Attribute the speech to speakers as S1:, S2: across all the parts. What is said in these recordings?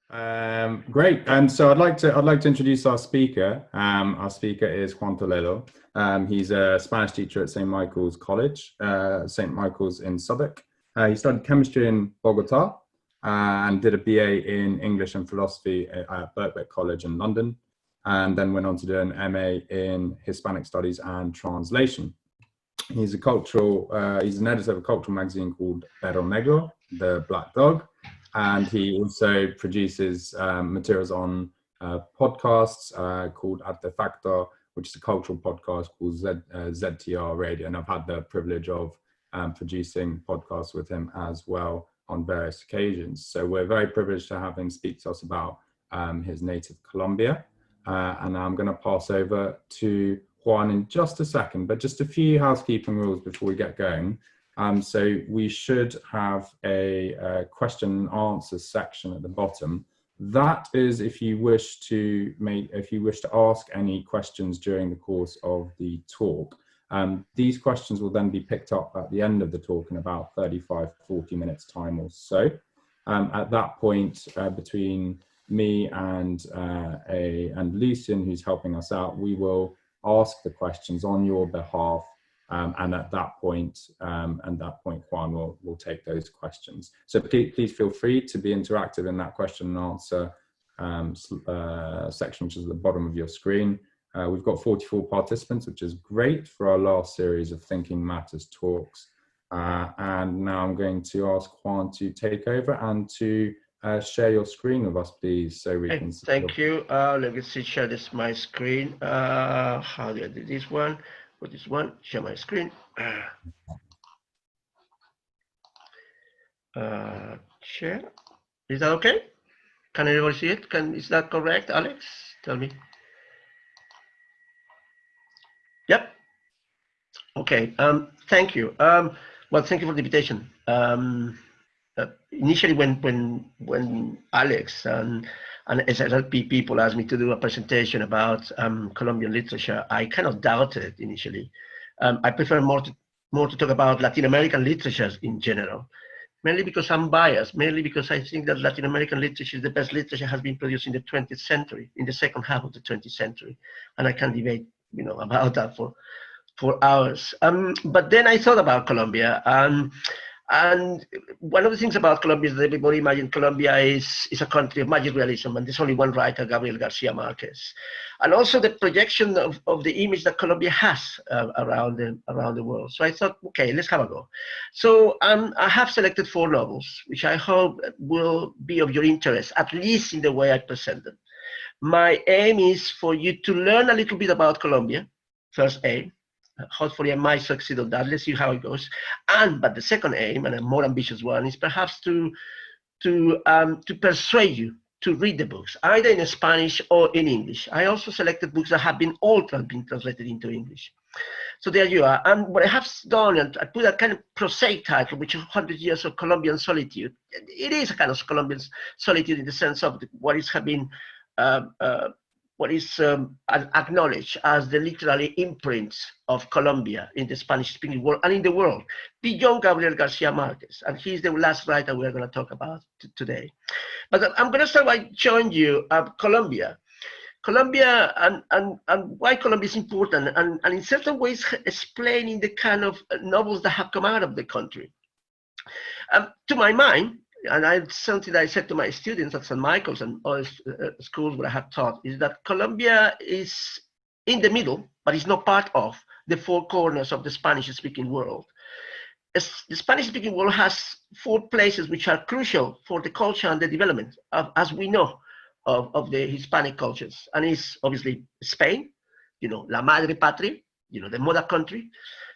S1: Great. So I'd like to introduce our speaker. Our speaker is Juan Toledo. He's a Spanish teacher at St. Michael's College, St. Michael's in Southwark. He studied chemistry in Bogota and did a BA in English and philosophy at Birkbeck College in London, and then went on to do an MA in Hispanic Studies and Translation. He's an editor of a cultural magazine called Perro Negro, the Black Dog. And he also produces materials on podcasts called Artefacto, which is a cultural podcast called ZTR Radio. And I've had the privilege of producing podcasts with him as well on various occasions. So we're very privileged to have him speak to us about his native Colombia. And I'm going to pass over to Juan in just a second, but just a few housekeeping rules before we get going. So we should have a question and answer section at the bottom. That is if you wish to ask any questions during the course of the talk. These questions will then be picked up at the end of the talk in about 35-40 minutes time or so. At that point, between me and Lucien, who's helping us out, we will ask the questions on your behalf. And at that point, Juan will take those questions. So please feel free to be interactive in that question and answer section, which is at the bottom of your screen. We've got 44 participants, which is great for our last series of Thinking Matters talks. And now I'm going to ask Juan to take over and to share your screen with us, please, so we can see.
S2: Thank you. Let me share my screen. How do I do this one? For this one, share my screen. Share. Is that okay? Can everybody see it? Is that correct, Alex? Tell me. Yep. Okay. Thank you. Well, thank you for the invitation. Initially, when Alex and SSLP people asked me to do a presentation about Colombian literature, I kind of doubted initially. I prefer more to talk about Latin American literatures in general, mainly because I'm biased, mainly because I think that Latin American literature is the best literature has been produced in the 20th century, in the second half of the 20th century, and I can debate, about that for hours. But then I thought about Colombia, and one of the things about Colombia is that everybody imagines Colombia is a country of magic realism, and there's only one writer, Gabriel Garcia Marquez. And also the projection of the image that Colombia has around the world. So I thought, okay, let's have a go. So I have selected 4 novels, which I hope will be of your interest, at least in the way I present them. My aim is for you to learn a little bit about Colombia, first aim. Hopefully I might succeed on that. Let's see how it goes. But the second aim, and a more ambitious one, is perhaps to persuade you to read the books, either in Spanish or in English. I also selected books that have been translated into English. So there you are. And what I have done, and I put a kind of prosaic title, which is 100 Years of Colombian Solitude. It is a kind of Colombian solitude in the sense of what is acknowledged as the literary imprints of Colombia in the Spanish-speaking world and in the world, beyond Gabriel Garcia Marquez. And he's the last writer we're going to talk about today. But I'm going to start by showing you Colombia. Colombia and why Colombia is important, and in certain ways explaining the kind of novels that have come out of the country. To my mind, and something that I said to my students at St. Michael's and other schools where I have taught, is that Colombia is in the middle, but it's not part of the 4 corners of the Spanish-speaking world. The Spanish-speaking world has 4 places which are crucial for the culture and the development, as we know, of the Hispanic cultures. And it's obviously Spain, La Madre Patria, the mother country,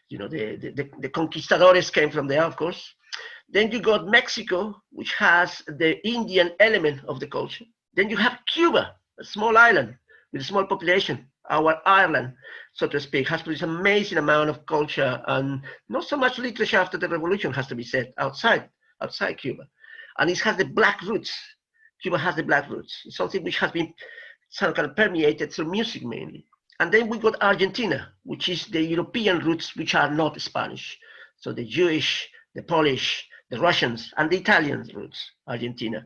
S2: the conquistadores came from there, of course. Then you got Mexico, which has the Indian element of the culture. Then you have Cuba, a small island with a small population. Our Ireland, so to speak, has produced an amazing amount of culture, and not so much literature after the revolution, has to be said, outside Cuba. And it has the black roots. Cuba has the black roots. It's something which has been sort of permeated through music mainly. And then we got Argentina, which is the European roots, which are not Spanish. So the Jewish, the Polish, the Russians, and the Italian roots, Argentina.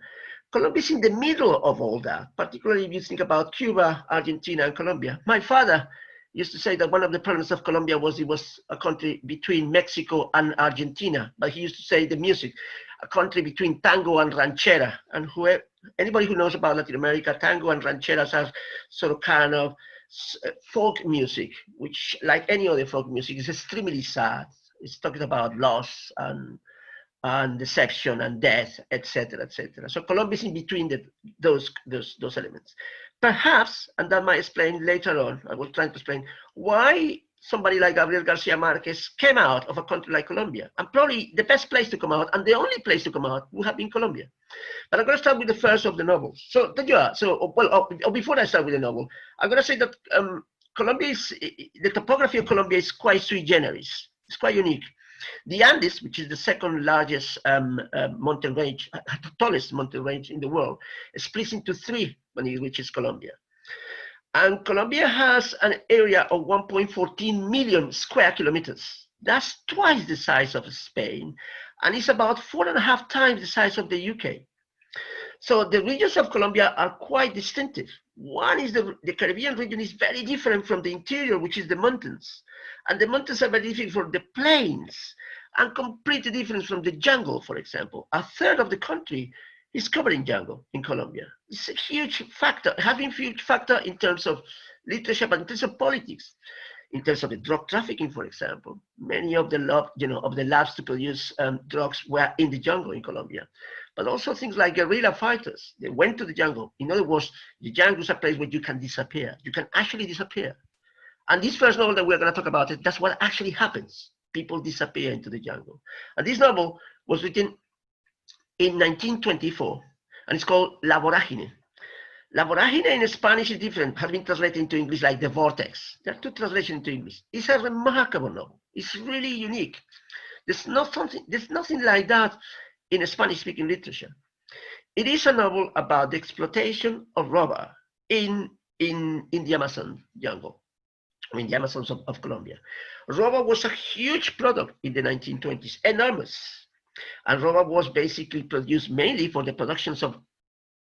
S2: Colombia is in the middle of all that, particularly if you think about Cuba, Argentina, and Colombia. My father used to say that one of the problems of Colombia was it was a country between Mexico and Argentina, but he used to say the music, a country between tango and ranchera. And anybody who knows about Latin America, tango and rancheras are sort of kind of folk music, which, like any other folk music, is extremely sad. It's talking about loss and deception and death, etc., etc. So Colombia is in between those elements. Perhaps, and that might explain later on, I was trying to explain why somebody like Gabriel Garcia Marquez came out of a country like Colombia. And probably the best place to come out, and the only place to come out, would have been Colombia. But I'm going to start with the first of the novels. So, before I start with the novel, I'm going to say that Colombia the topography of Colombia is quite sui generis. It's quite unique. The Andes, which is the second largest mountain range, tallest mountain range in the world, splits into three when it reaches Colombia. And Colombia has an area of 1.14 million square kilometers. That's twice the size of Spain, and it's about 4.5 times the size of the UK. So the regions of Colombia are quite distinctive. One is the Caribbean region is very different from the interior, which is the mountains. And the mountains are very different from the plains, and completely different from the jungle, for example. A third of the country is covered in jungle in Colombia. It's a huge factor, having a huge factor in terms of literature, but in terms of politics, in terms of the drug trafficking, for example. Many of the labs to produce drugs were in the jungle in Colombia. But also things like guerrilla fighters. They went to the jungle. In other words, the jungle is a place where you can disappear. You can actually disappear. And this first novel that we're going to talk about, that's what actually happens. People disappear into the jungle. And this novel was written in 1924, and it's called La Voragine. La Voragine in Spanish is different, has been translated into English like The Vortex. There are two translations into English. It's a remarkable novel. It's really unique. There's nothing like that in Spanish-speaking literature. It is a novel about the exploitation of rubber in the Amazon jungle. I mean, the Amazons of Colombia. Rubber was a huge product in the 1920s, enormous. And rubber was basically produced mainly for the productions of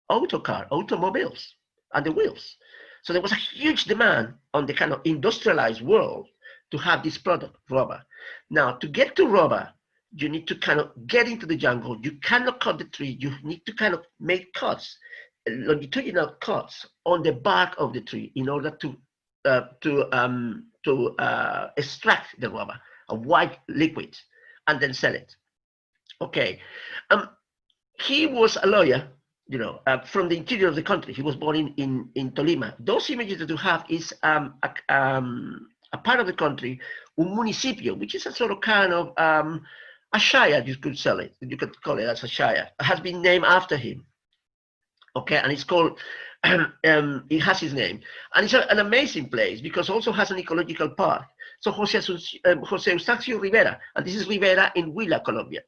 S2: automobiles, and the wheels. So there was a huge demand on the kind of industrialized world to have this product, rubber. Now, to get to rubber, you need to kind of get into the jungle. You cannot cut the tree. You need to kind of make cuts, longitudinal cuts on the bark of the tree in order to extract the rubber, a white liquid, and then sell it. Okay, he was a lawyer, from the interior of the country. He was born in Tolima. Those images that you have is a part of the country, un municipio, which is a sort of kind of a shire. You could call it as a shire. It has been named after him. Okay, and it's called. It has his name, and it's an amazing place because it also has an ecological park. So Jose Eustacio Rivera, and this is Rivera in Huila, Colombia.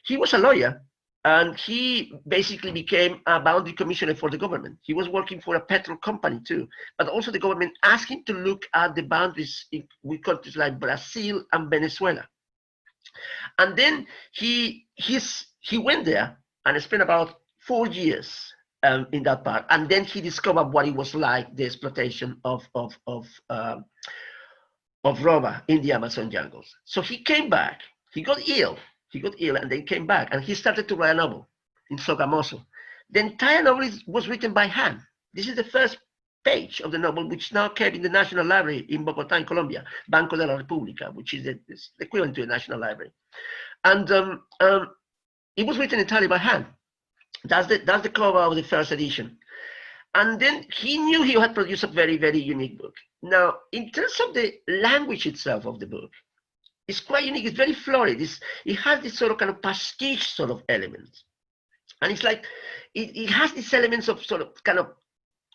S2: He was a lawyer, and he basically became a boundary commissioner for the government. He was working for a petrol company too, but also the government asked him to look at the boundaries with countries like Brazil and Venezuela. And then he went there and spent about 4 years in that part, and then he discovered what it was like, the exploitation of rubber in the Amazon jungles. So he came back. He got ill, and then came back, and he started to write a novel in Sogamoso. The entire novel was written by hand. This is the first page of the novel, which is now kept in the National Library in Bogotá, in Colombia, Banco de la República, which is the equivalent to a National Library. And it was written entirely by hand. That's the cover of the first edition. And then he knew he had produced a very, very unique book. Now, in terms of the language itself of the book, it's quite unique. It's very florid. It has this sort of kind of pastiche sort of elements. And it's like, it has these elements of sort of kind of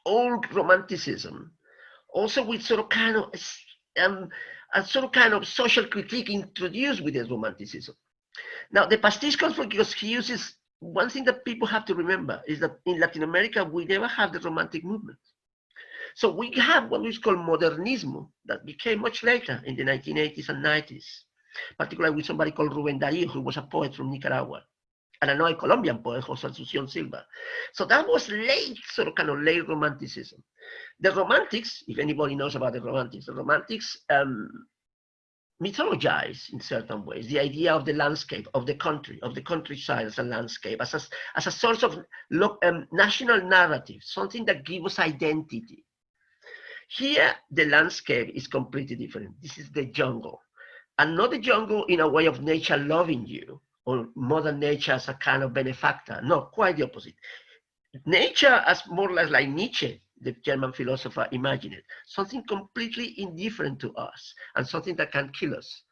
S2: old romanticism, also with sort of kind of a sort of kind of social critique introduced with this romanticism. Now, the pastiche comes from because he uses. One thing that people have to remember is that in Latin America, we never had the romantic movement. So we have what we call modernismo that became much later in the 1980s and 90s, particularly with somebody called Rubén Darío, who was a poet from Nicaragua. and another Colombian poet, Jose Asunción Silva. So that was late, sort of kind of late romanticism. The Romantics, if anybody knows about the Romantics mythologize in certain ways the idea of the landscape, of the country, of the countryside as a landscape, as a source of national narrative, something that gives us identity. Here, the landscape is completely different. This is the jungle. And not the jungle in a way of nature loving you, or Mother Nature as a kind of benefactor. No, quite the opposite. Nature as more or less like Nietzsche, the German philosopher, imagined it. Something completely indifferent to us and something that can kill us.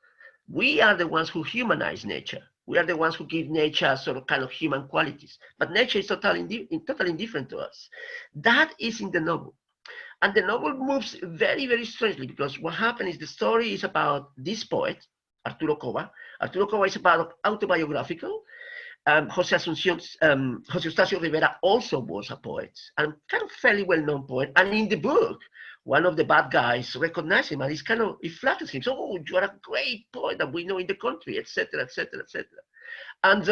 S2: We are the ones who humanize nature. We are the ones who give nature sort of kind of human qualities. But nature is totally indifferent to us. That is in the novel. And the novel moves very, very strangely, because what happened is the story is about this poet, Arturo Cova. Arturo Cova is about autobiographical. Jose Eustacio Rivera also was a poet, and kind of fairly well-known poet. And in the book, one of the bad guys recognizes him, and he flatters him. So, oh, you are a great poet that we know in the country, etc., etc., etc. And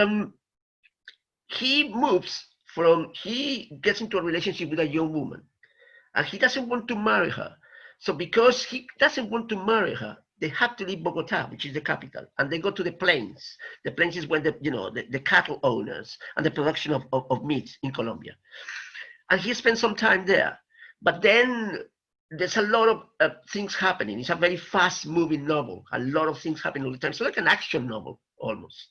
S2: he gets into a relationship with a young woman, and he doesn't want to marry her. So because he doesn't want to marry her, they have to leave Bogota, which is the capital, and they go to the plains. The plains is when the cattle owners and the production of meat in Colombia. And he spends some time there. But then there's a lot of things happening. It's a very fast-moving novel. A lot of things happen all the time. It's like an action novel, almost.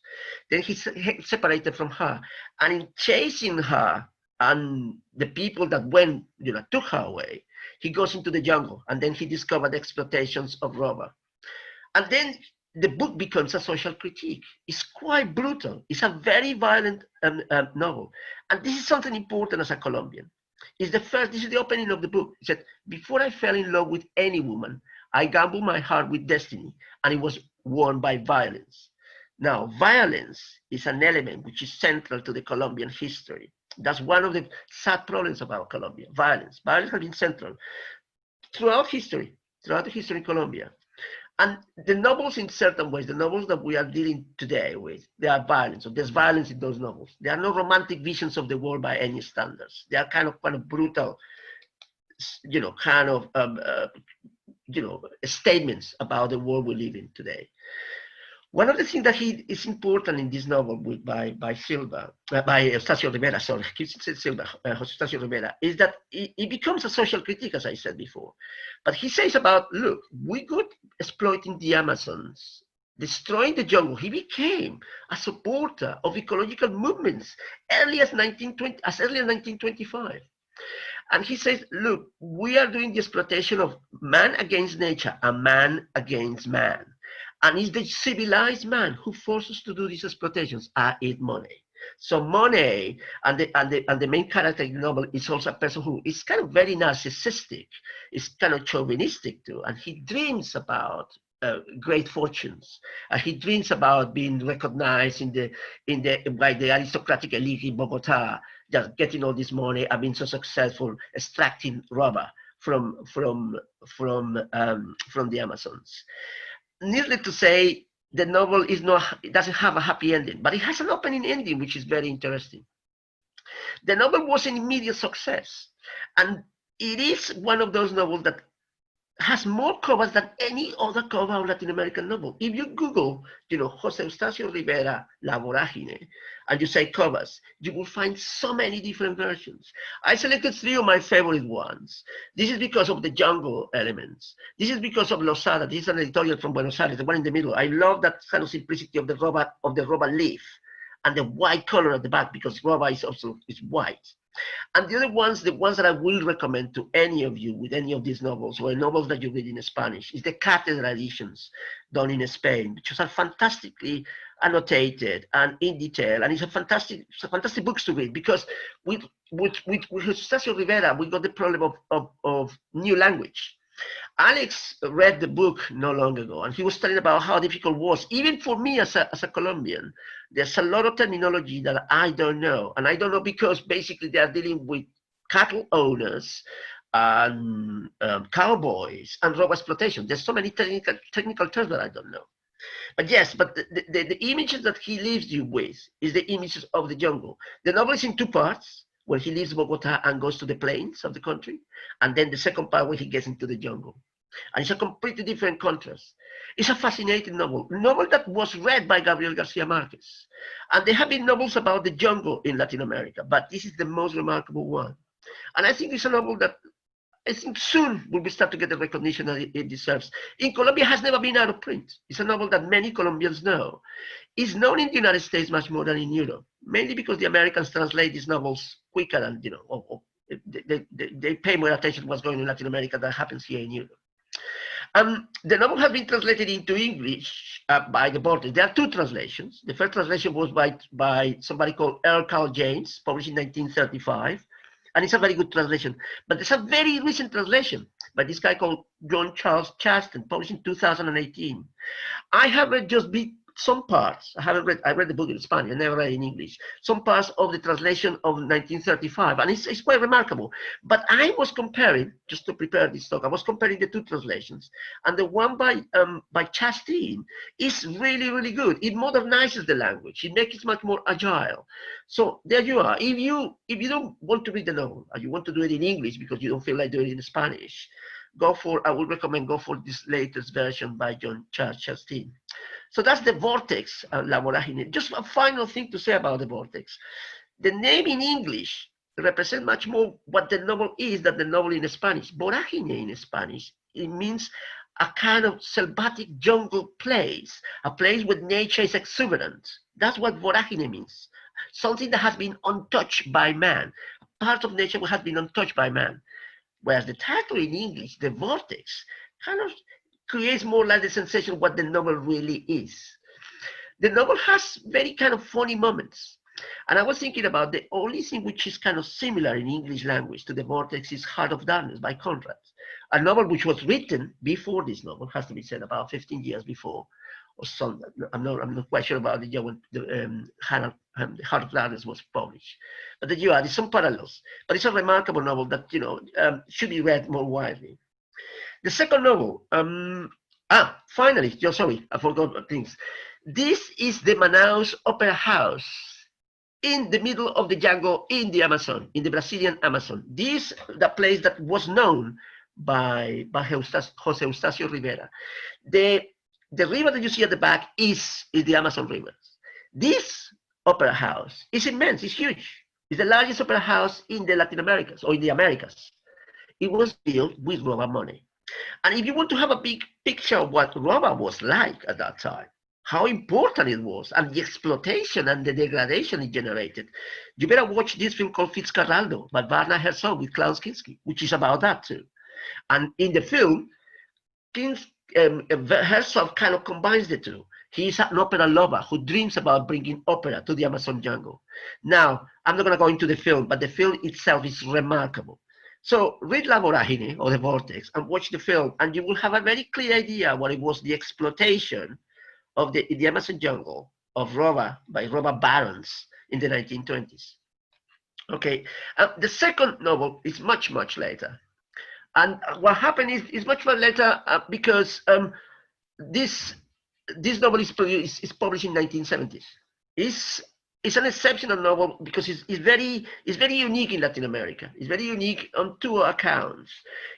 S2: Then he's separated from her. And in chasing her and the people that went, took her away, he goes into the jungle, and then he discovered the exploitations of rubber. And then the book becomes a social critique. It's quite brutal. It's a very violent novel. And this is something important as a Colombian. This is the opening of the book. It said, before I fell in love with any woman, I gambled my heart with destiny, and it was won by violence. Now, violence is an element which is central to the Colombian history. That's one of the sad problems about Colombia, violence. Violence has been central throughout history in Colombia. And the novels, in certain ways, the novels that we are dealing today with, they are violent. So there's violence in those novels. There are no romantic visions of the world by any standards. They are kind of brutal, statements about the world we live in today. One of the things that is important in this novel by Eustacio Rivera, sorry, I keep saying Silva, Eustacio Rivera, is that it becomes a social critique, as I said before. But he says about, look, we got exploiting the Amazons, destroying the jungle. He became a supporter of ecological movements as early as 1925. And he says, look, we are doing the exploitation of man against nature and man against man. And it's the civilized man who forces us to do these exploitations, i.e. money. So money, and the main character in the novel is also a person who is kind of very narcissistic, is kind of chauvinistic too, and he dreams about great fortunes. He dreams about being recognized by the aristocratic elite in Bogota, just getting all this money and being so successful, extracting rubber from the Amazons. Needless to say, the novel it doesn't have a happy ending, but it has an opening ending, which is very interesting. The novel was an immediate success, and it is one of those novels that has more covers than any other cover of Latin American novel. If you Google, Jose Eustacio Rivera, La Voragine, and you say covers, you will find so many different versions. I selected 3 of my favorite ones. This is because of the jungle elements. This is because of Losada. This is an editorial from Buenos Aires, the one in the middle. I love that kind of simplicity of the rubber leaf and the white color at the back, because rubber is white. And the other ones, the ones that I will recommend to any of you with any of these novels, or novels that you read in Spanish, is the Cátedra editions done in Spain, which are fantastically annotated and in detail, and it's a fantastic books to read, because with Eustacio Rivera, we got the problem of new language. Alex read the book not long ago, and he was telling about how difficult it was, even for me as a Colombian. There's a lot of terminology that I don't know, and I don't know because basically they are dealing with cattle owners and cowboys and rubber exploitation. There's so many technical terms that I don't know. But yes, but the images that he leaves you with is the images of the jungle. The novel is in two parts, where he leaves Bogota and goes to the plains of the country, and then the second part where he gets into the jungle. And it's a completely different contrast. It's a fascinating novel that was read by Gabriel Garcia Marquez. And there have been novels about the jungle in Latin America, but this is the most remarkable one. And I think it's a novel that I think soon will be start to get the recognition that it deserves. In Colombia, it has never been out of print. It's a novel that many Colombians know. It's known in the United States much more than in Europe, mainly because the Americans translate these novels quicker than, they pay more attention to what's going on in Latin America than happens here in Europe. The novel has been translated into English by the Vortex. There are two translations. The first translation was by somebody called Earl Carl James, published in 1935. And it's a very good translation. But there's a very recent translation by this guy called John Charles Chasten, published in 2018. I have read just some parts. I read the book in Spanish, I never read it in English. Some parts of the translation of 1935, and it's quite remarkable. But I was comparing, just to prepare this talk, I was comparing the two translations. And the one by Chastain is really, really good. It modernizes the language. It makes it much more agile. So there you are. If you don't want to read the novel, and you want to do it in English because you don't feel like doing it in Spanish, I would recommend go for this latest version by John Charles Chastain. So that's the Vortex, La Voragine. Just a final thing to say about the Vortex. The name in English represents much more what the novel is than the novel in Spanish. Voragine in Spanish, it means a kind of selvatic jungle place, a place where nature is exuberant. That's what Voragine means. Something that has been untouched by man, part of nature that has been untouched by man. Whereas the title in English, the Vortex, kind of creates more like the sensation of what the novel really is. The novel has very kind of funny moments. And I was thinking about the only thing which is kind of similar in English language to the Vortex is Heart of Darkness by Conrad, a novel which was written before this novel, has to be said, about 15 years before, or something. I'm not quite sure about the year when the Heart of Darkness was published. But there's some parallels. But it's a remarkable novel that should be read more widely. The second novel, finally, sorry, I forgot things. This is the Manaus Opera House in the middle of the jungle in the Amazon, in the Brazilian Amazon. This the place that was known by Jose Eustacio Rivera. The river that you see at the back is the Amazon River. This opera house is immense, it's huge. It's the largest opera house in the Latin Americas, or in the Americas. It was built with Roma money. And if you want to have a big picture of what Roma was like at that time, how important it was, and the exploitation and the degradation it generated, you better watch this film called Fitzcarraldo by Werner Herzog with Klaus Kinski, which is about that too. And in the film, Herzog kind of combines the two. He's an opera lover who dreams about bringing opera to the Amazon jungle. Now, I'm not going to go into the film, but the film itself is remarkable. So read La Voragine, or the Vortex, and watch the film, and you will have a very clear idea what it was, the exploitation of the Amazon jungle of Roma by Roma barons in the 1920s. Okay, the second novel is much, much later. And what happened is much more later because this novel is published in 1970s. It's an exceptional novel because it's very unique in Latin America. It's very unique on two accounts.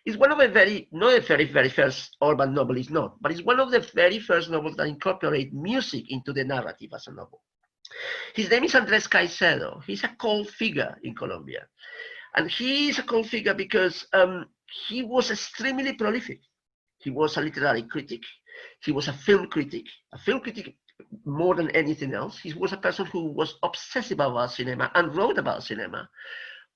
S2: It's one of the not the very first urban novel, it's not, but it's one of the very first novels that incorporate music into the narrative as a novel. His name is Andrés Caicedo. He's a cult figure in Colombia. And he is a cult figure because he was extremely prolific. He was a literary critic. He was a film critic more than anything else. He was a person who was obsessive about cinema and wrote about cinema.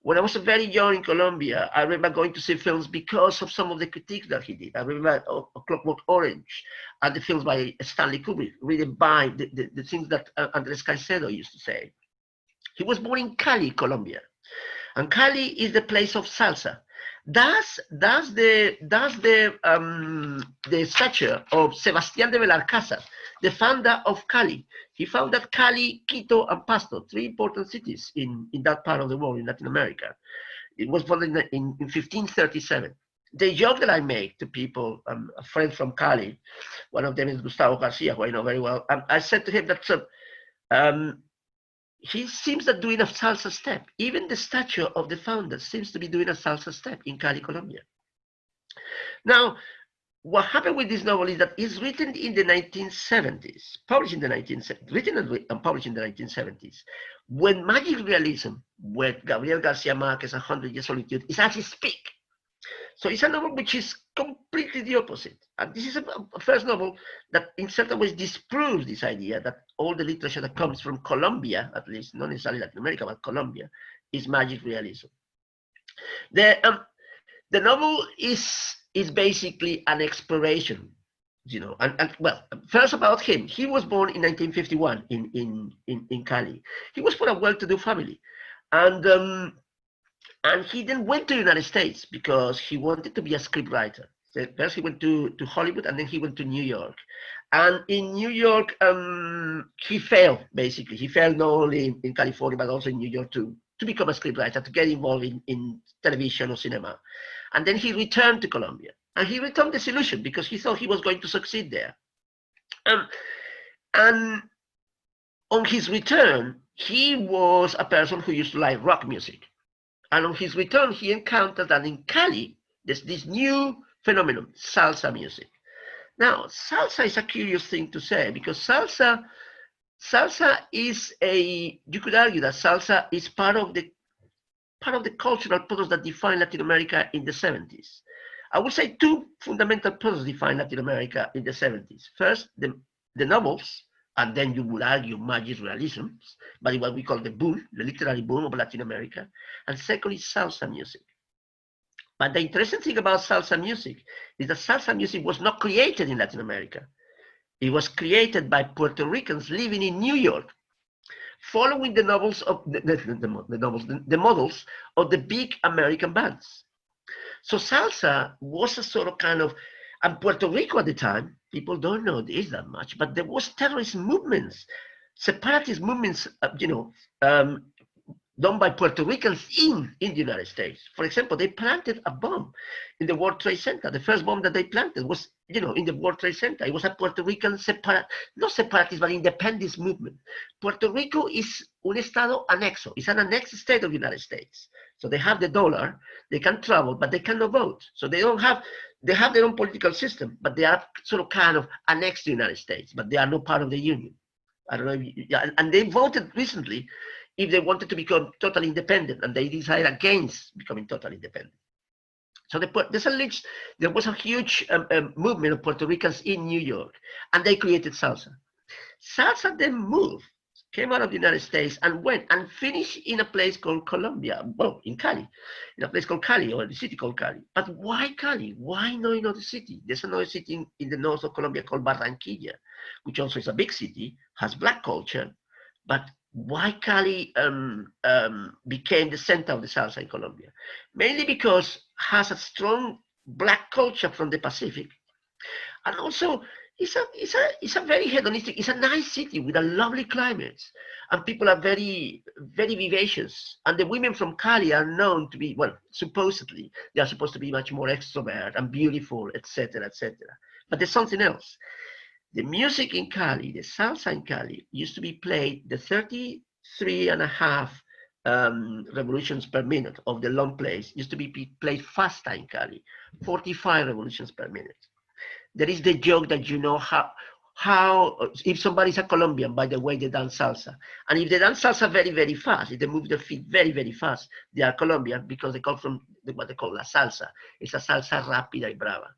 S2: When I was very young in Colombia, I remember going to see films because of some of the critiques that he did. I remember A Clockwork Orange and the films by Stanley Kubrick, reading by the things that Andrés Caicedo used to say. He was born in Cali, Colombia. And Cali is the place of salsa. That's the stature of Sebastián de Belalcázar, the founder of Cali. He founded Cali, Quito, and Pasto, three important cities in that part of the world, in Latin America. It was founded in 1537. the joke that I make to people, a friend from Cali, one of them is Gustavo Garcia, who I know very well. I said to him that he seems to doing a salsa step. Even the statue of the founder seems to be doing a salsa step in Cali, Colombia. Now, what happened with this novel is that it's written in the 1970s, published in the 1970s, written and published in the 1970s, when magic realism, where Gabriel Garcia Marquez, 100 Years Solitude, is at its peak. So it's a novel which is completely the opposite. And this is a first novel that in certain ways disproves this idea that all the literature that comes from Colombia, at least not necessarily Latin America, but Colombia, is magic realism. The novel is basically an exploration, you know, and well, first about him. He was born in 1951 in Cali. He was from a well-to-do family, and he then went to the United States because he wanted to be a scriptwriter. So first he went to Hollywood, and then he went to New York. And in New York, he failed, basically. He failed not only in California, but also in New York to become a scriptwriter, to get involved in television or cinema. And then he returned to Colombia. And he returned disillusioned because he thought he was going to succeed there. And on his return, he was a person who used to like rock music. And on his return, he encountered that in Cali, there's this new phenomenon, salsa music. Now, salsa is a curious thing to say because salsa is you could argue that salsa is part of the cultural process that defined Latin America in the 70s. I would say two fundamental processes defined Latin America in the 70s. First, the novels, and then you would argue magic realism, but what we call the boom, the literary boom of Latin America. And secondly, salsa music. But the interesting thing about salsa music is that salsa music was not created in Latin America. It was created by Puerto Ricans living in New York, following the novels of the models of the big American bands. So salsa was a sort of kind of, and Puerto Rico at the time, people don't know this that much, but there was terrorist movements, separatist movements, done by Puerto Ricans in the United States. For example, they planted a bomb in the World Trade Center. The first bomb that they planted was, in the World Trade Center. It was a Puerto Rican not separatist, but independence movement. Puerto Rico is un estado anexo. It's an annexed state of the United States. So they have the dollar, they can travel, but they cannot vote. So they have their own political system, but they are sort of kind of annexed to the United States, but they are not part of the Union. I don't know, and they voted recently if they wanted to become totally independent, and they decided against becoming totally independent. So there was a huge movement of Puerto Ricans in New York, and they created salsa. Salsa then came out of the United States and went and finished in a place called Colombia, well, in Cali, in a place called Cali, or the city called Cali. But why Cali? Why not another city? There's another city in the north of Colombia called Barranquilla, which also is a big city, has black culture, but why Cali became the center of the salsa in Colombia? Mainly because it has a strong black culture from the Pacific, and also it's a very hedonistic. It's a nice city with a lovely climate, and people are very, very vivacious. And the women from Cali are known to be, well, supposedly they are supposed to be much more extrovert and beautiful, etc., etc. But there's something else. The music in Cali, the salsa in Cali, used to be played the 33.5 revolutions per minute of the long plays used to be played faster in Cali, 45 revolutions per minute. There is the joke that how if somebody's a Colombian, by the way they dance salsa, and if they dance salsa very, very fast, if they move their feet very, very fast, they are Colombian because they come from what they call la salsa. It's a salsa rápida y brava.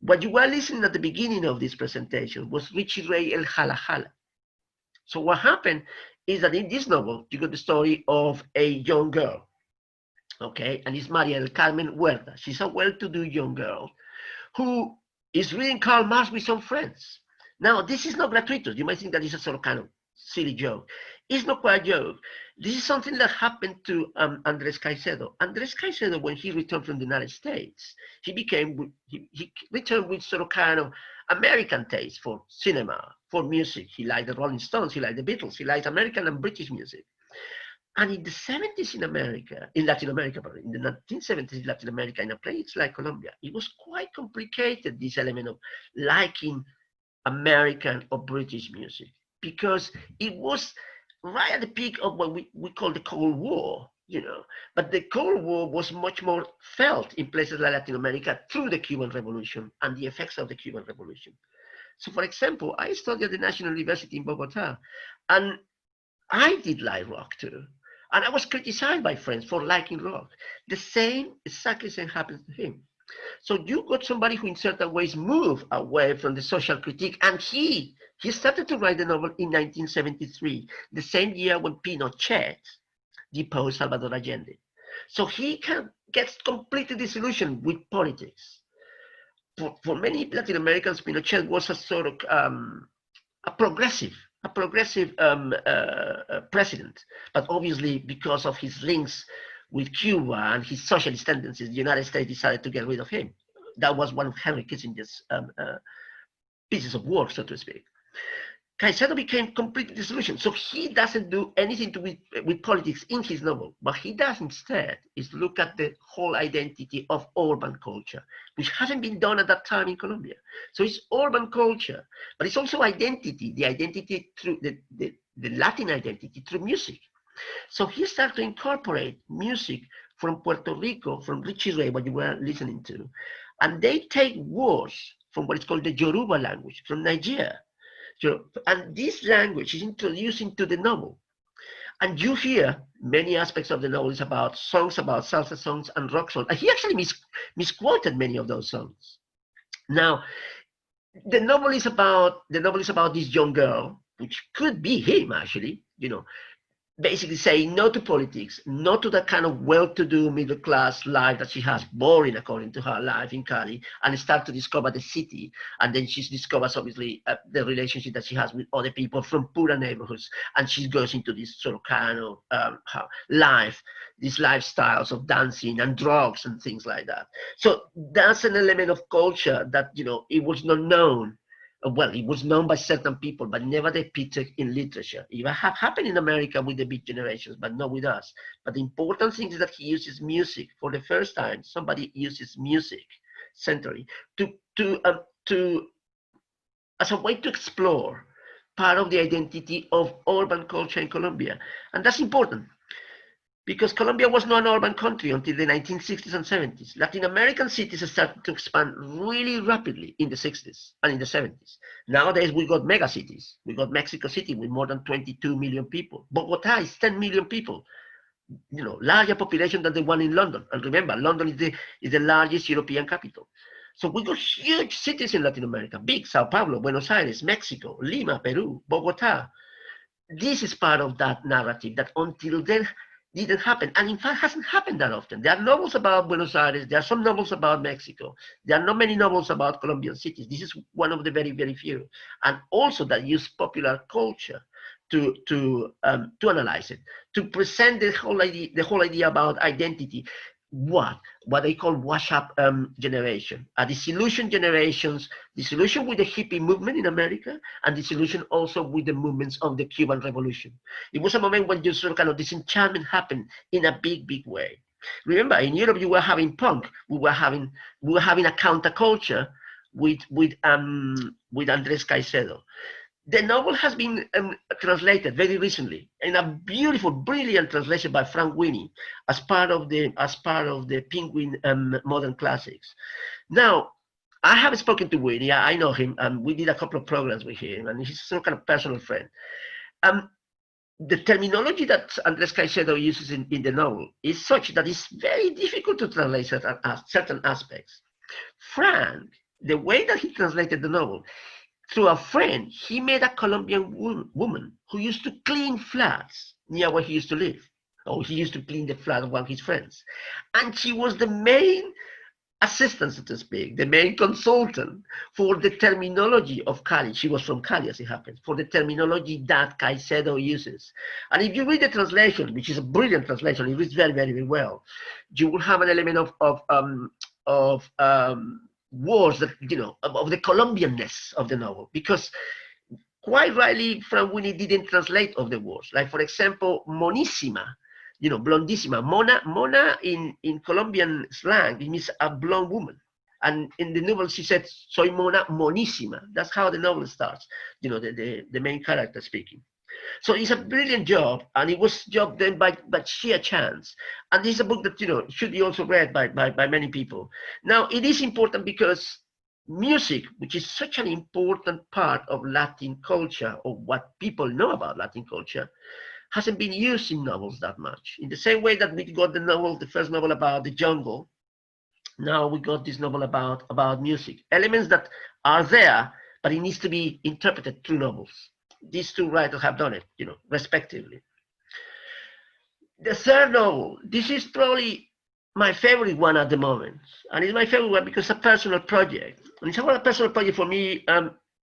S2: What you were listening at the beginning of this presentation was Richie Ray El Jala Jala. So what happened is that in this novel, you got the story of a young girl, okay? And it's Maria del Carmen Huerta. She's a well-to-do young girl who is reading Karl Marx with some friends. Now, this is not gratuitous. You might think that it's a sort of kind of silly joke. It's not quite a joke. This is something that happened to Andres Caicedo. Andres Caicedo, when he returned from the United States, he returned with sort of kind of American taste for cinema, for music. He liked the Rolling Stones, he liked the Beatles, he liked American and British music. And in the 70s in America, in Latin America, probably, in the 1970s in Latin America, in a place like Colombia, it was quite complicated, this element of liking American or British music, because it was right at the peak of what we call the Cold War, but the Cold War was much more felt in places like Latin America through the Cuban Revolution and the effects of the Cuban Revolution. So, for example, I studied at the National University in Bogota, and I did like rock too. And I was criticized by friends for liking rock. Exactly same happens to him. So you got somebody who in certain ways moved away from the social critique, and he started to write the novel in 1973, the same year when Pinochet deposed Salvador Allende. So he gets completely disillusioned with politics. For many Latin Americans, Pinochet was a sort of a progressive president, but obviously because of his links with Cuba and his socialist tendencies, the United States decided to get rid of him. That was one of Henry Kissinger's pieces of work, so to speak. Caicedo became completely disillusioned, so he doesn't do anything with politics in his novel. What he does instead is look at the whole identity of urban culture, which hasn't been done at that time in Colombia. So it's urban culture, but it's also identity, the identity through the Latin identity through music. So he started to incorporate music from Puerto Rico, from Richie Ray, what you were listening to, and they take words from what is called the Yoruba language from Nigeria. And this language is introduced into the novel. And you hear many aspects of the novel is about songs, about salsa songs and rock songs. And he actually misquoted many of those songs. Now, the novel is about this young girl, which could be him actually, basically saying no to politics, no to that kind of well-to-do middle-class life that she has, boring according to her life in Cali, and start to discover the city. And then she discovers, obviously, the relationship that she has with other people from poorer neighborhoods. And she goes into this sort of kind of life, these lifestyles of dancing and drugs and things like that. So that's an element of culture that, it was not known. Well, it was known by certain people, but never depicted in literature. It happened in America with the big generations, but not with us. But the important thing is that he uses music for the first time. Somebody uses music centrally to as a way to explore part of the identity of urban culture in Colombia, and that's important. Because Colombia was not an urban country until the 1960s and 70s. Latin American cities started to expand really rapidly in the 60s and in the 70s. Nowadays, we got mega cities. We got Mexico City with more than 22 million people. Bogota is 10 million people. Larger population than the one in London. And remember, London is the largest European capital. So we got huge cities in Latin America. Big, Sao Paulo, Buenos Aires, Mexico, Lima, Peru, Bogota. This is part of that narrative that until then didn't happen, and in fact hasn't happened that often. There are novels about Buenos Aires, there are some novels about Mexico, there are not many novels about Colombian cities. This is one of the very, very few, and also that use popular culture to analyze it, to present the whole idea about identity. What they call wash-up generation, a disillusioned generations, disillusion with the hippie movement in America, and disillusion also with the movements of the Cuban Revolution. It was a moment when just sort of kind of disenchantment happened in a big, big way. Remember, in Europe, you were having punk. We were having a counterculture with Andrés Caicedo. The novel has been translated very recently in a beautiful, brilliant translation by Frank Winnie as part of the Penguin Modern Classics. Now, I have spoken to Winnie. I know him, and we did a couple of programs with him, and he's some kind of personal friend. The terminology that Andrés Caicedo uses in the novel is such that it's very difficult to translate certain aspects. Frank, the way that he translated the novel, through a friend, he met a Colombian woman who used to clean flats near where he used to live. Or he used to clean the flat of one of his friends. And she was the main assistant, so to speak, the main consultant for the terminology of Cali. She was from Cali, as it happens, for the terminology that Caicedo uses. And if you read the translation, which is a brilliant translation, it reads very, very, very well, you will have an element of words that, of the Colombianness of the novel, because quite rightly, Frank Winnie didn't translate all the words. Like, for example, monísima You know, blondissima. Mona in Colombian slang, it means a blonde woman. And in the novel, she said, "Soy Mona monísima." That's how the novel starts. You know, the main character speaking. So it's a brilliant job, and it was job done by sheer chance. And this is a book that, you know, should be also read by many people. Now, it is important because music, which is such an important part of Latin culture, or what people know about Latin culture, hasn't been used in novels that much. In the same way that we got the first novel about the jungle, now we got this novel about music. Elements that are there, but it needs to be interpreted through novels. These two writers have done it, you know, respectively. The third novel, this is probably my favorite one at the moment. And it's my favorite one because it's a personal project. And it's a personal project for me,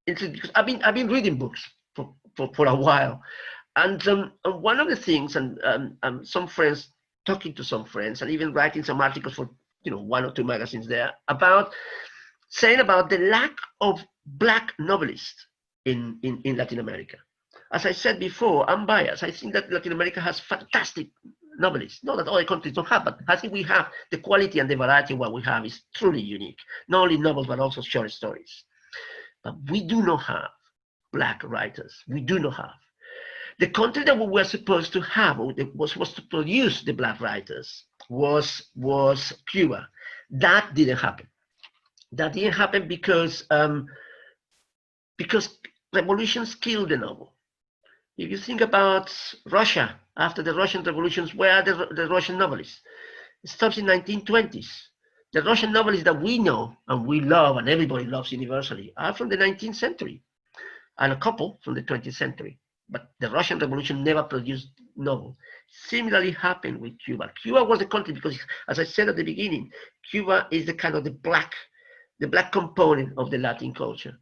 S2: because I've been reading books for a while. And one of the things, and some friends, talking to some friends, and even writing some articles for, you know, one or two magazines there, saying about the lack of Black novelists in Latin America. As I said before, I'm biased. I think that Latin America has fantastic novelists. Not that other countries don't have, but I think we have the quality and the variety of what we have is truly unique. Not only novels, but also short stories. But we do not have Black writers. We do not have. The country that we were supposed to have, or was supposed to produce the Black writers, was Cuba. That didn't happen. That didn't happen because revolutions killed the novel. If you think about Russia, after the Russian revolutions, where are the Russian novelists? It stops in 1920s. The Russian novelists that we know and we love and everybody loves universally are from the 19th century, and a couple from the 20th century. But the Russian Revolution never produced novel. Similarly happened with Cuba. Cuba was the country because, as I said at the beginning, Cuba is the kind of the black component of the Latin culture.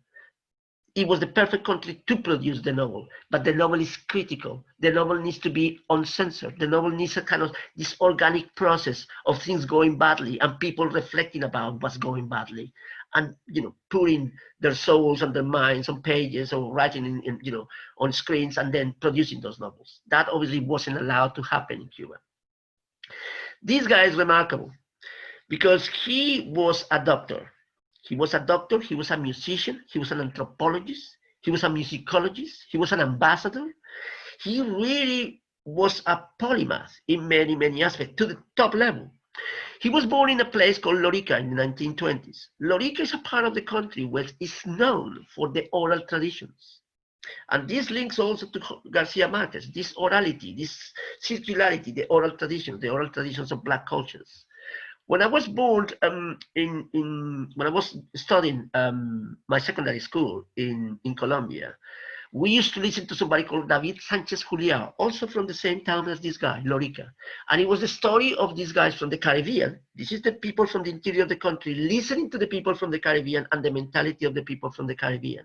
S2: It was the perfect country to produce the novel, but the novel is critical. The novel needs to be uncensored. The novel needs a kind of this organic process of things going badly and people reflecting about what's going badly, and, you know, putting their souls and their minds on pages or writing in you know, on screens, and then producing those novels. That obviously wasn't allowed to happen in Cuba. This guy is remarkable because he was a doctor. He was a doctor, he was a musician, he was an anthropologist, he was a musicologist, he was an ambassador. He really was a polymath in many, many aspects, to the top level. He was born in a place called Lorica in the 1920s. Lorica is a part of the country where it's known for the oral traditions. And this links also to Garcia Marquez, this orality, this circularity, the oral traditions of Black cultures. When I was born when I was studying my secondary school in Colombia, we used to listen to somebody called David Sanchez Juliao, also from the same town as this guy, Lorica. And it was the story of these guys from the Caribbean. This is the people from the interior of the country listening to the people from the Caribbean and the mentality of the people from the Caribbean.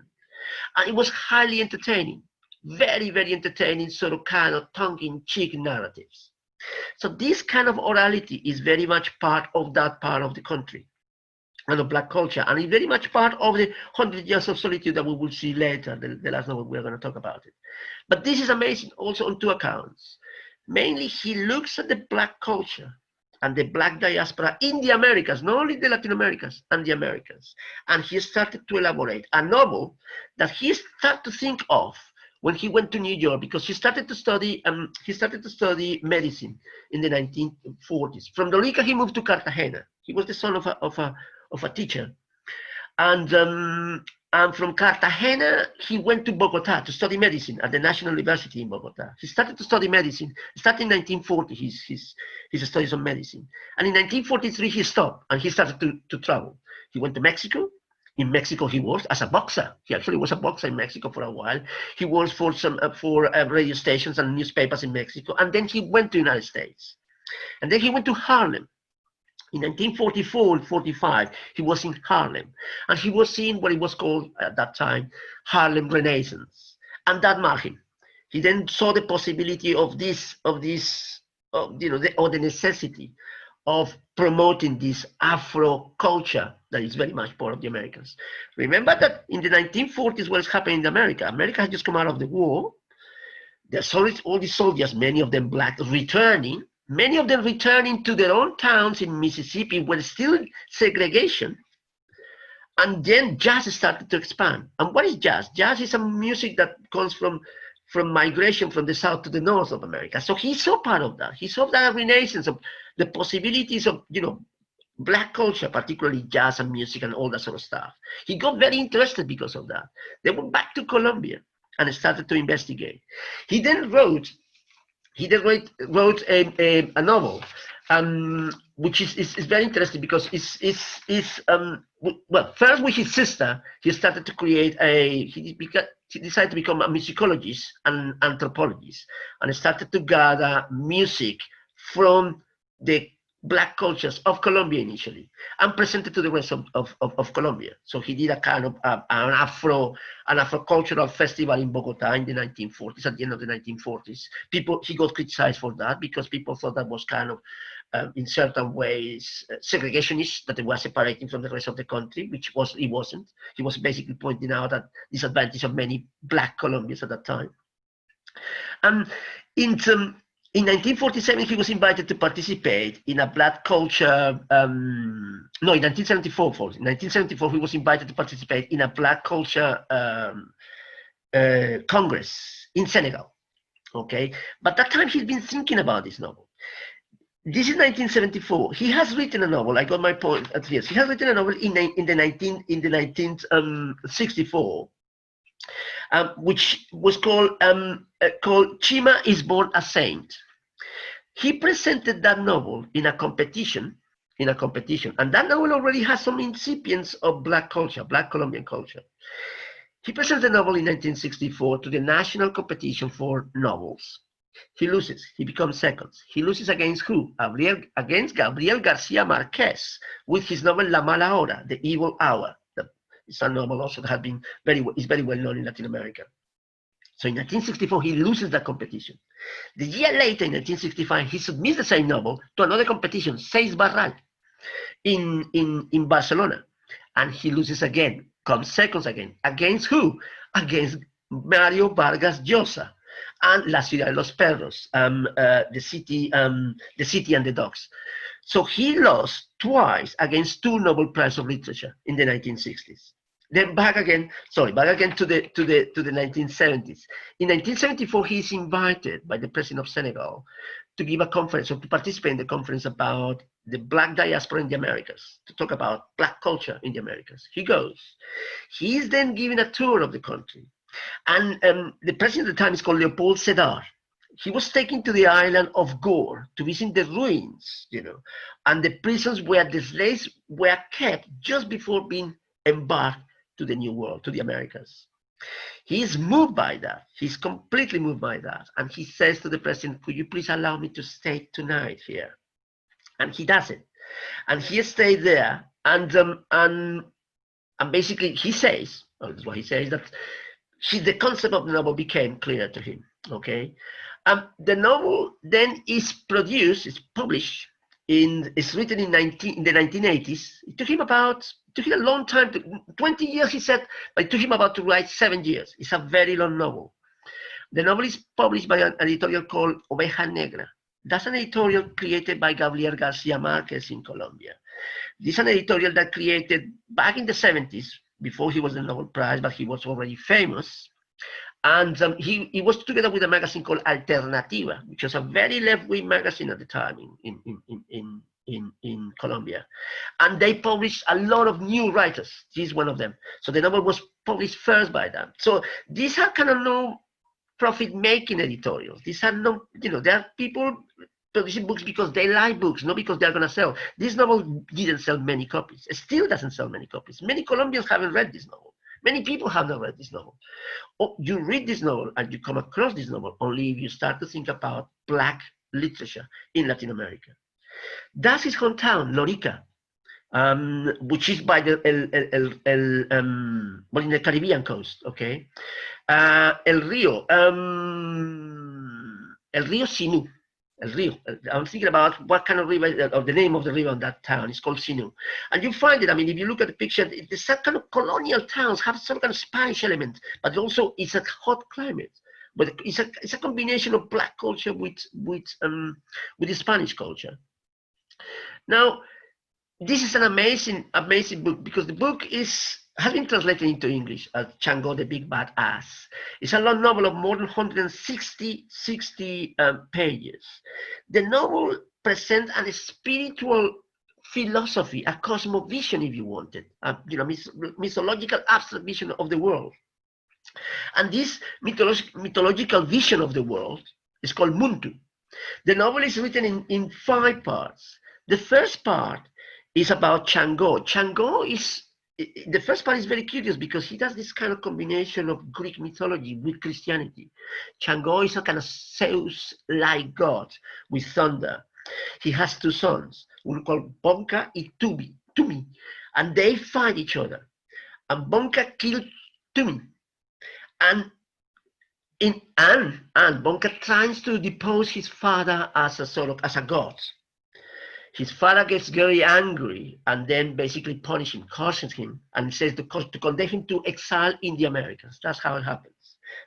S2: And it was highly entertaining, very, very entertaining, sort of kind of tongue-in-cheek narratives. So this kind of orality is very much part of that part of the country and of Black culture, and it's very much part of the 100 Years of Solitude that we will see later, the last novel we're going to talk about it. But this is amazing also on two accounts. Mainly, he looks at the Black culture and the Black diaspora in the Americas, not only the Latin Americas, and the Americas. And he started to elaborate a novel that he started to think of when he went to New York, because he started to study medicine in the 1940s. From Lorica, he moved to Cartagena. He was the son of a teacher, and from Cartagena he went to Bogota to study medicine at the National University in Bogota. He started to study medicine. Starting in 1940, his studies on medicine, and in 1943 he stopped and he started to travel. He went to Mexico. In Mexico, he worked as a boxer. He actually was a boxer in Mexico for a while. He worked for radio stations and newspapers in Mexico, and then he went to the United States. And then he went to Harlem. In 1944 and 45, he was in Harlem, and he was seeing what it was called at that time Harlem Renaissance, and that marked him. He then saw the possibility of the necessity of promoting this Afro culture that is very much part of the Americans. Remember that in the 1940s, what is happening in America? America had just come out of the war. There's all these soldiers, many of them Black, returning. many of them returning to their own towns in Mississippi where still segregation. And then jazz started to expand. And what is jazz? Jazz is a music that comes from migration from the south to the north of America. So he saw part of that. He saw that renaissance of the possibilities of, Black culture, particularly jazz and music and all that sort of stuff. He got very interested because of that. They went back to Colombia and started to investigate. He then wrote a novel, which is very interesting because well, first with his sister, he started to create he decided to become a musicologist and anthropologist, and started to gather music from the Black cultures of Colombia initially, and presented to the rest of Colombia. So he did a kind of an Afro-cultural festival in Bogota in the 1940s, at the end of the 1940s. He got criticized for that because people thought that was kind of, in certain ways, segregationist, that it was separating from the rest of the country, which it wasn't. He was basically pointing out that disadvantage of many Black Colombians at that time. In 1947, he was invited to participate in a Black culture. In 1974. In 1974, he was invited to participate in a Black culture congress in Senegal. Okay, but that time he'd been thinking about this novel. This is 1974. He has written a novel. I got my point at this. He has written a novel in 1964. Which was called Chima is Born a Saint. He presented that novel in a competition, and that novel already has some incipients of Black culture, Black Colombian culture. He presented the novel in 1964 to the national competition for novels. He loses. He becomes second. He loses against who? Against Gabriel Garcia Marquez with his novel La Mala Hora, The Evil Hour. It's a novel also that has been is very well known in Latin America. So in 1964, he loses that competition. The year later, in 1965, he submits the same novel to another competition, Seis Barral, in Barcelona. And he loses again, comes second again. Against who? Against Mario Vargas Llosa and La Ciudad de los Perros, the city and the dogs. So he lost twice against two Nobel Prize of Literature in the 1960s. Then back again to the 1970s. In 1974, he is invited by the president of Senegal to give a conference or to participate in the conference about the Black diaspora in the Americas, to talk about Black culture in the Americas. He goes. He is then given a tour of the country. And the president at the time is called Leopold Sédar. He was taken to the island of Gore to visit the ruins, and the prisons where the slaves were kept just before being embarked to the New World, to the Americas. He is moved by that. He's completely moved by that. And he says to the president, could you please allow me to stay tonight here? And he does it. And he stayed there. And basically he says, that's what he says, that the concept of the novel became clear to him. Okay. The novel then is produced, it's published, it's written in the 1980s. It took him a long time, 20 years he said, but it took him about to write 7 years. It's a very long novel. The novel is published by an editorial called Oveja Negra. That's an editorial created by Gabriel Garcia Marquez in Colombia. This is an editorial that created back in the 70s, before he was the Nobel Prize, but he was already famous. And he was together with a magazine called Alternativa, which was a very left-wing magazine at the time in Colombia. And they published a lot of new writers. He's one of them. So the novel was published first by them. So these are kind of no profit-making editorials. These are no, there are people publishing books because they like books, not because they're going to sell. This novel didn't sell many copies. It still doesn't sell many copies. Many Colombians haven't read this novel. Many people have not read this novel. Oh, you read this novel and you come across this novel only if you start to think about Black literature in Latin America. That's his hometown, Lorica, which is by in the Caribbean coast, okay? El Rio Sinu. El Rio. I'm thinking about what kind of river, of the name of the river in that town. It's called Sinu. And you find it, I mean, if you look at the picture, it's that kind of colonial towns have some kind of Spanish element, but also it's a hot climate. but it's a combination of black culture with the Spanish culture. Now, this is an amazing book, because the book has been translated into English as Chango the Big Bad Ass. It's a long novel of more than 160 pages. The novel presents a spiritual philosophy, a cosmovision, if you wanted, mythological abstract vision of the world. And this mythological vision of the world is called Muntu. The novel is written in 5 parts. The first part is about Chango. The first part is very curious because he does this kind of combination of Greek mythology with Christianity. Chango is a kind of Zeus-like god with thunder. He has 2 sons, we call Bonka and Tumi, and they fight each other. And Bonka killed Tumi, and Bonka tries to depose his father as a god. His father gets very angry and then basically punishes him, curses him, and says to condemn him to exile in the Americas. That's how it happens.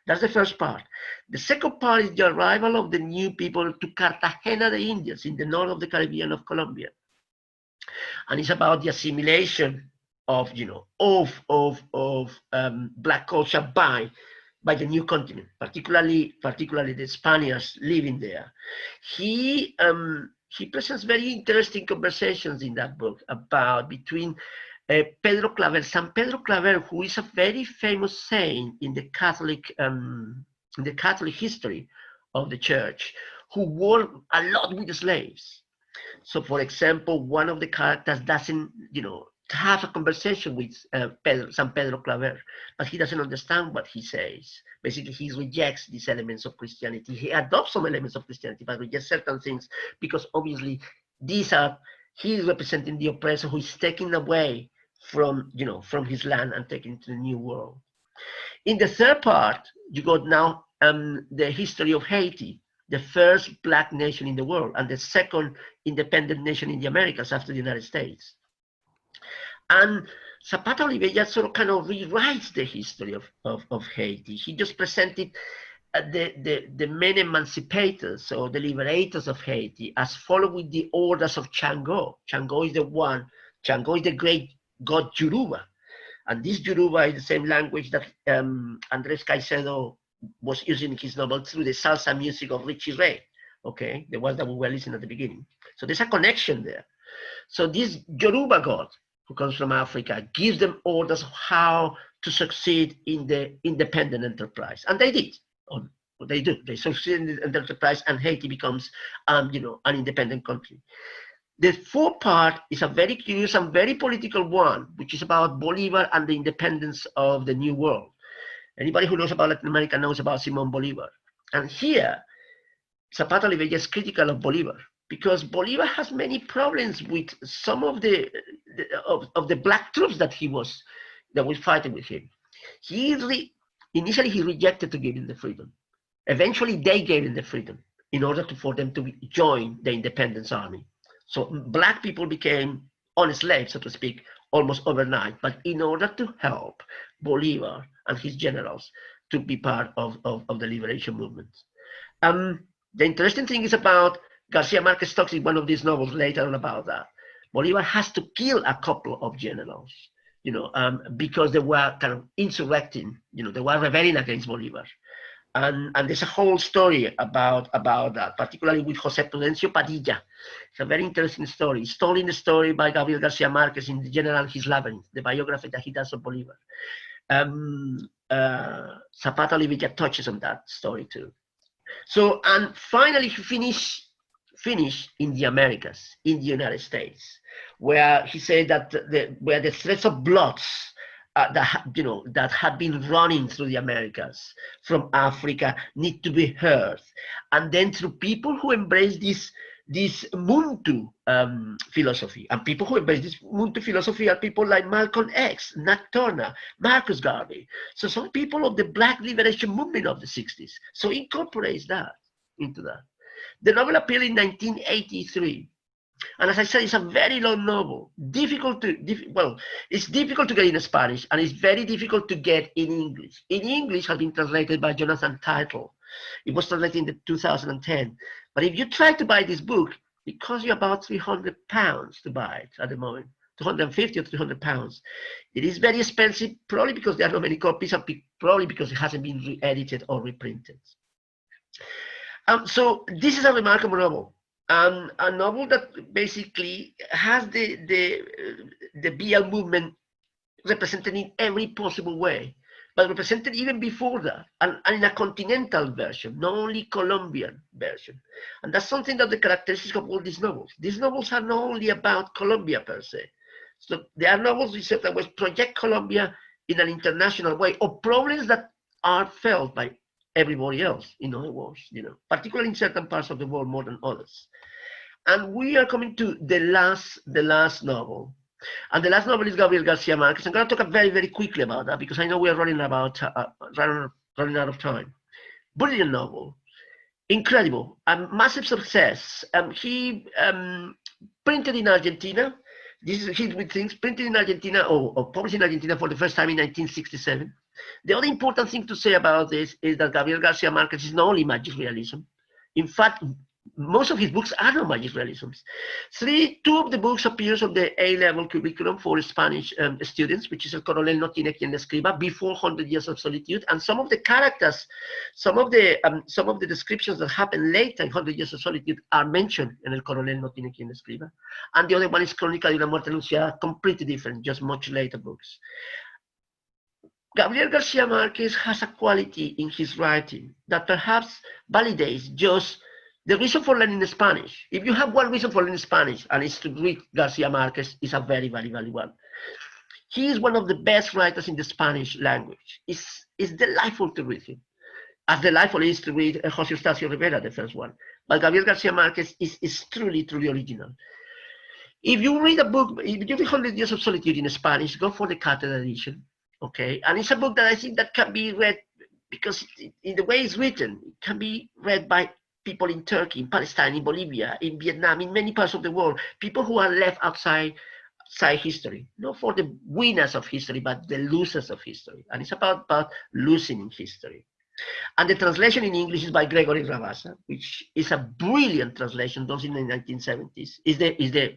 S2: That's the first part. The second part is the arrival of the new people to Cartagena de Indias in the north of the Caribbean of Colombia. And it's about the assimilation of black culture by the new continent, particularly the Spaniards living there. He presents very interesting conversations in that book between Pedro Claver, San Pedro Claver, who is a very famous saint in the Catholic history of the church, who worked a lot with the slaves. So, for example, one of the characters doesn't, have a conversation with San Pedro Claver, but he doesn't understand what he says. Basically, he rejects these elements of Christianity. He adopts some elements of Christianity, but rejects certain things because obviously he is representing the oppressor who is taken away from his land and taken to the new world. In the third part, you got now the history of Haiti, the first black nation in the world and the second independent nation in the Americas after the United States. And Zapata Olivella sort of kind of rewrites the history of Haiti. He just presented the main emancipators or the liberators of Haiti as following the orders of Chango. Chango is the great god Yoruba. And this Yoruba is the same language that Andres Caicedo was using in his novel through the salsa music of Richie Ray, okay, the one that we were listening at the beginning. So there's a connection there. So this Yoruba god, who comes from Africa, gives them orders of how to succeed in the independent enterprise. And they did. They succeeded in the enterprise, and Haiti becomes an independent country. The fourth part is a very curious and very political one, which is about Bolivar and the independence of the New World. Anybody who knows about Latin America knows about Simón Bolívar. And here, Zapata Olivella is critical of Bolivar, because Bolivar has many problems with some of the black troops that was fighting with him. Initially he rejected to give him the freedom. Eventually they gave him the freedom in order for them to join the independence army. So black people became honest slaves, so to speak, almost overnight, but in order to help Bolivar and his generals to be part of the liberation movement. The interesting thing is about Garcia Marquez talks in one of these novels later on about that. Bolivar has to kill a couple of generals, because they were kind of insurrecting, they were rebelling against Bolivar. And there's a whole story about that, particularly with José Prudencio Padilla. It's a very interesting story. It's told in the story by Gabriel Garcia Marquez in The General and His Labyrinth, the biography that he does of Bolivar. Zapata Olivella touches on that story too. So, and finally he finished in the Americas, in the United States, where he said that where the threads of bloods that had been running through the Americas from Africa need to be heard, and then through people who embrace this Muntu philosophy, and people who embrace this Muntu philosophy are people like Malcolm X, Nat Turner, Marcus Garvey. So some people of the Black liberation movement of the 60s. So incorporates that into that. The novel appeared in 1983. And as I said, it's a very long novel. It's difficult to get in Spanish, and it's very difficult to get in English. In English, has been translated by Jonathan Tittle. It was translated in 2010. But if you try to buy this book, it costs you about £300 to buy it at the moment, 250 or 300 pounds. It is very expensive, probably because there are not many copies, and probably because it hasn't been re-edited or reprinted. So this is a remarkable novel. A novel that basically has the BL movement represented in every possible way, but represented even before that, and in a continental version, not only Colombian version. And that's something that the characteristic of all these novels. These novels are not only about Colombia per se. So they are novels in certain ways project Colombia in an international way, or problems that are felt by everybody else, in other words, particularly in certain parts of the world more than others. And we are coming to the last novel. And the last novel is Gabriel Garcia Marquez. I'm going to talk very, very quickly about that because I know we are running out of time. Brilliant novel, incredible, massive success. He printed in Argentina. This is his with things, printed in Argentina or published in Argentina for the first time in 1967. The other important thing to say about this is that Gabriel Garcia Marquez is not only magic realism. In fact, most of his books are not magic realisms. Two of the books appears on the A-level curriculum for Spanish students, which is El Coronel no tiene quien le escriba, before 100 Years of Solitude, and some of the characters, some of the descriptions that happen later in 100 Years of Solitude are mentioned in El Coronel no tiene quien le escriba, and the other one is Crónica de una muerte anunciada, completely different, just much later books. Gabriel Garcia Marquez has a quality in his writing that perhaps validates just the reason for learning Spanish. If you have one reason for learning Spanish, and it's to read Garcia Marquez, is a very, very valid one. He is one of the best writers in the Spanish language. It's delightful to read him, as delightful it is to read José Eustacio Rivera, the first one. But Gabriel Garcia Marquez is truly, truly original. If you read a book, if you read 100 Years of Solitude in Spanish, go for the Cathedral edition, okay? And it's a book that I think that can be read, because in the way it's written, it can be read by people in Turkey, in Palestine, in Bolivia, in Vietnam, in many parts of the world, people who are left outside history, not for the winners of history, but the losers of history. And it's about losing in history. And the translation in English is by Gregory Rabassa, which is a brilliant translation done in the 1970s. Is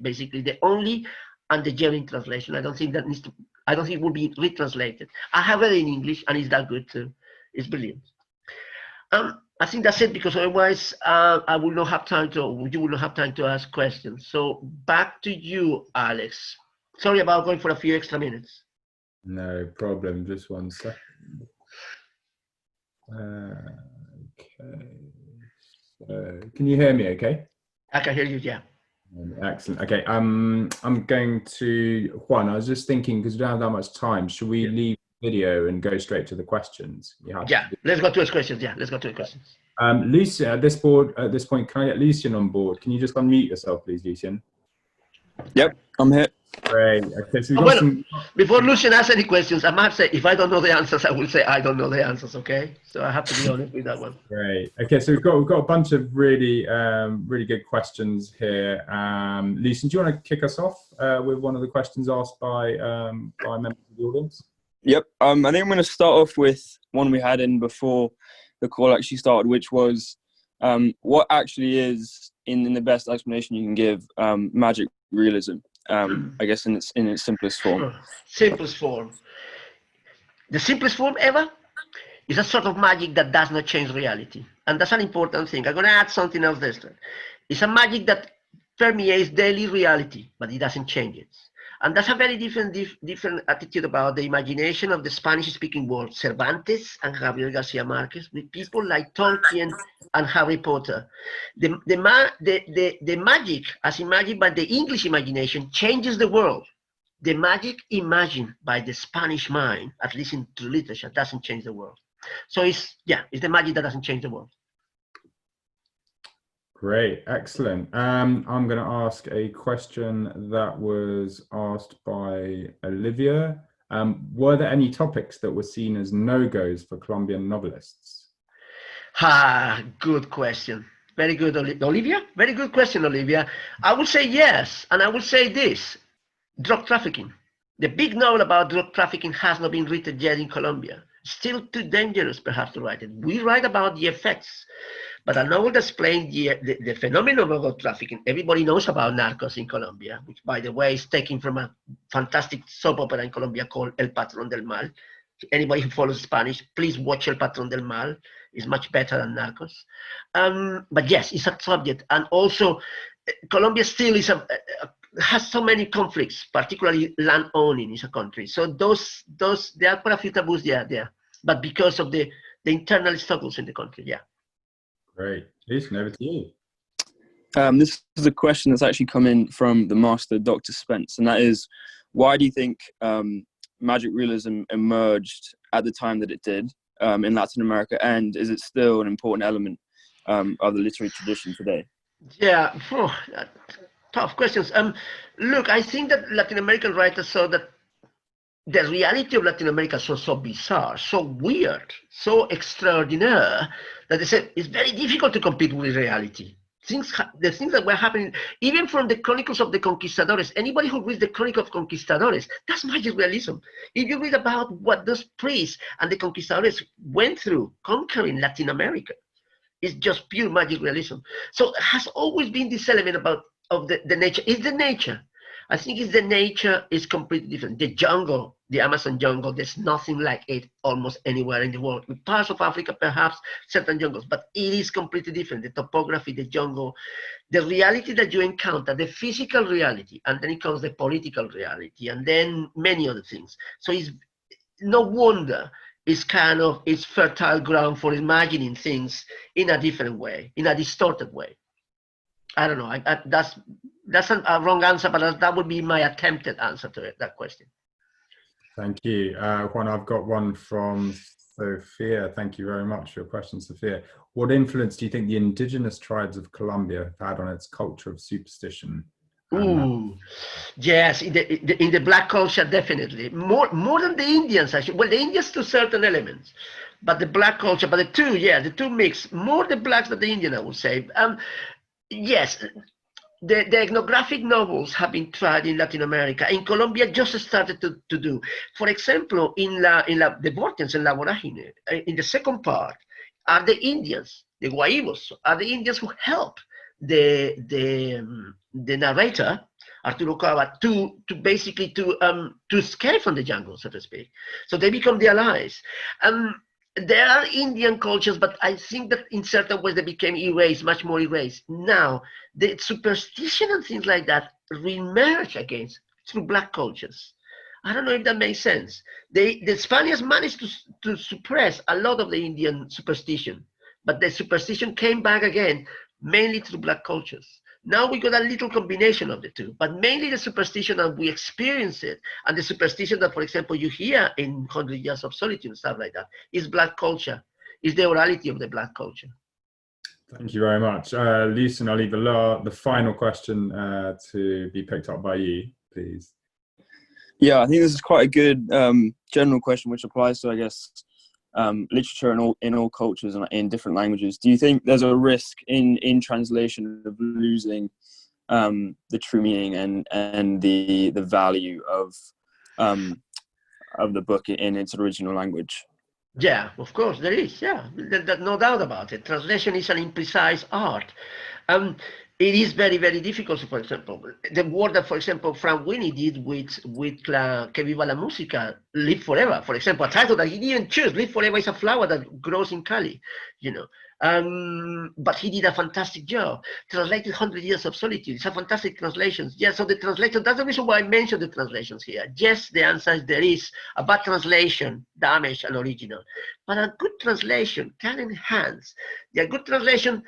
S2: basically the only and the genuine translation. I don't think it will be retranslated. I have read it in English, and it's that good too. It's brilliant. I think that's it, because otherwise I will not have time to, you will not have time to ask questions. So back to you, Alex. Sorry about going for a few extra minutes.
S1: No problem, just 1 second. Okay. So, can you hear me okay?
S2: I can hear you, yeah.
S1: Excellent. Okay, I'm going to, Juan, I was just thinking, because we don't have that much time, should we leave video and go straight to the questions?
S2: Yeah, let's go to his questions. Yeah, let's go to the questions.
S1: Lucien, at this point, can I get Lucien on board? Can you just unmute yourself, please, Lucien?
S3: Yep, I'm here.
S1: Great. Okay, so
S2: before Lucien asks any questions, I might say, if I don't know the answers, I will say I don't know the answers. Okay, so I have to be honest with that one.
S1: Great. Okay, so we've got a bunch of really really good questions here. Lucien, do you want to kick us off with one of the questions asked by members of the audience?
S3: Yep. I think I'm going to start off with one we had in before the call actually started, which was what actually is, in the best explanation you can give, magic realism. I guess in its simplest form.
S2: Simplest form. The simplest form ever is a sort of magic that does not change reality, and that's an important thing. I'm going to add something else there. It's a magic that permeates daily reality, but it doesn't change it. And that's a very different attitude about the imagination of the Spanish-speaking world, Cervantes and Gabriel Garcia Marquez, with people like Tolkien and Harry Potter. The magic, as imagined by the English imagination, changes the world. The magic imagined by the Spanish mind, at least in literature, doesn't change the world. So it's the magic that doesn't change the world.
S1: Great, excellent. I'm going to ask a question that was asked by Olivia. Were there any topics that were seen as no-goes for Colombian novelists?
S2: Good question. Very good, Olivia. Very good question, Olivia. I would say yes, and I would say this: drug trafficking. The big novel about drug trafficking has not been written yet in Colombia. still too dangerous perhaps to write it. We write about the effects, but a novel that's playing the phenomenon of drug trafficking. Everybody knows about Narcos in Colombia, which, by the way, is taken from a fantastic soap opera in Colombia called El Patrón del Mal. Anybody who follows Spanish, please watch El Patrón del Mal. It's much better than Narcos. But yes, it's a subject. And also, Colombia still is has so many conflicts, particularly land owning is a country. So there are quite a few taboos there. But because of the internal struggles in the country, yeah.
S1: Great. Lucian, over to you.
S3: This is a question that's actually come in from the master, Dr. Spence, and that is, why do you think magic realism emerged at the time that it did in Latin America, and is it still an important element of the literary tradition today?
S2: Yeah, tough questions. Look, I think that Latin American writers saw that the reality of Latin America is so bizarre, so weird, so extraordinary, that they said it's very difficult to compete with reality. The things that were happening, even from the Chronicles of the Conquistadores, anybody who reads the Chronicle of Conquistadores, that's magic realism. If you read about what those priests and the Conquistadores went through conquering Latin America, it's just pure magic realism. So it has always been this element of the nature. It's the nature. I think it's the nature is completely different. The jungle, the Amazon jungle, there's nothing like it almost anywhere in the world. In parts of Africa, perhaps certain jungles, but it is completely different. The topography, the jungle, the reality that you encounter, the physical reality, and then it comes the political reality, and then many other things. So it's no wonder it's fertile ground for imagining things in a different way, in a distorted way. I don't know. That's a wrong answer, but that would be my attempted answer to that question.
S1: Thank you. Juan, I've got one from Sophia. Thank you very much for your question, Sophia. What influence do you think the indigenous tribes of Colombia have had on its culture of superstition?
S2: Ooh, yes, in the black culture, definitely. More than the Indians, actually. Well, the Indians to certain elements, but the black culture, but the two mix. More the blacks than the Indian, I would say. Yes, the ethnographic novels have been tried in Latin America. In Colombia, just started to do. For example, in the Vortex and La Voragine, in the second part, are the Indians, the Guaibos, are the Indians who help the narrator, Arturo Cava, to basically escape from the jungle, so to speak. So they become the allies. There are Indian cultures, but I think that in certain ways they became erased, much more erased. Now, the superstition and things like that reemerge again through black cultures. I don't know if that makes sense. The Spaniards managed to suppress a lot of the Indian superstition, but the superstition came back again, mainly through black cultures. Now we got a little combination of the two, but mainly the superstition that we experience it, and the superstition that, for example, you hear in 100 Years of Solitude and stuff like that, is black culture, is the orality of the black culture.
S1: Thank you very much. Lucian, I'll leave the final question to be picked up by you, please.
S3: Yeah, I think this is quite a good general question, which applies to, I guess, literature in all cultures and in different languages. Do you think there's a risk in translation of losing the true meaning and the value of the book in its original language?
S2: Yeah, of course there is. Yeah, there's no doubt about it. Translation is an imprecise art. It is very, very difficult. For example, the work that, for example, Frank Winnie did with Que Viva la Música, Live Forever, for example, a title that he didn't choose. Live Forever is a flower that grows in Cali, you know. But he did a fantastic job. Translated 100 Years of Solitude. It's a fantastic translation. Yeah, so the translation, that's the reason why I mentioned the translations here. Yes, the answer is there is a bad translation damage an original. But a good translation can enhance. The good translation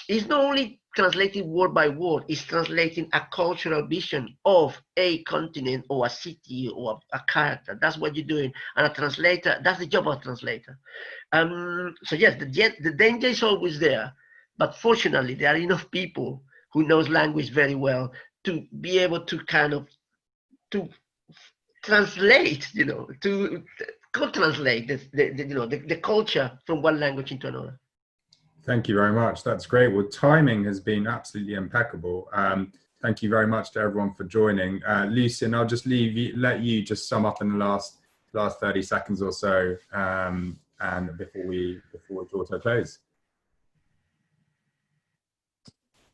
S2: is not only translating word by word, it's translating a cultural vision of a continent or a city or a character. That's what you're doing. And a translator, that's the job of a translator. So yes, the danger is always there, but fortunately there are enough people who knows language very well to be able to to translate, to co-translate the culture from one language into another.
S1: Thank you very much. That's great. Well, timing has been absolutely impeccable. Thank you very much to everyone for joining. Lucian, I'll just let you just sum up in the last last 30 seconds or so, and before we draw to a close.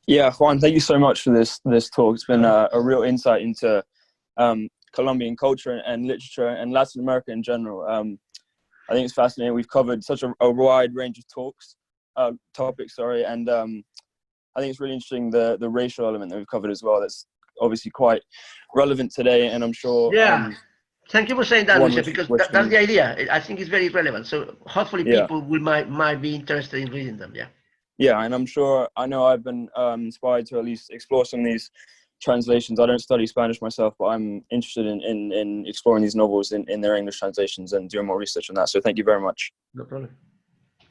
S3: Yeah, Juan, thank you so much for this talk. It's been a real insight into Colombian culture and literature and Latin America in general. I think it's fascinating. We've covered such a wide range of topics, and I think it's really interesting the racial element that we've covered as well. That's obviously quite relevant today, and I'm sure.
S2: Yeah. Thank you for saying that, Lucia, because that's the idea. I think it's very relevant. So hopefully people might be interested in reading them. Yeah.
S3: Yeah, and I know I've been inspired to at least explore some of these translations. I don't study Spanish myself, but I'm interested in exploring these novels in their English translations and doing more research on that. So thank you very much.
S2: No problem.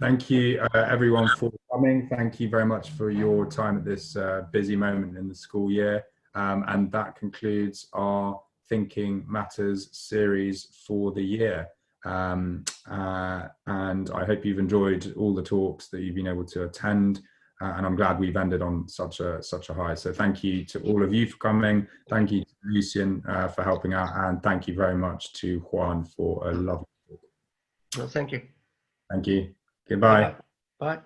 S1: Thank you, everyone, for coming. Thank you very much for your time at this busy moment in the school year. And that concludes our Thinking Matters series for the year. And I hope you've enjoyed all the talks that you've been able to attend. And I'm glad we've ended on such a high. So thank you to all of you for coming. Thank you to Lucien for helping out. And thank you very much to Juan for a lovely talk.
S2: Well, thank you.
S1: Thank you. Goodbye.
S2: Bye.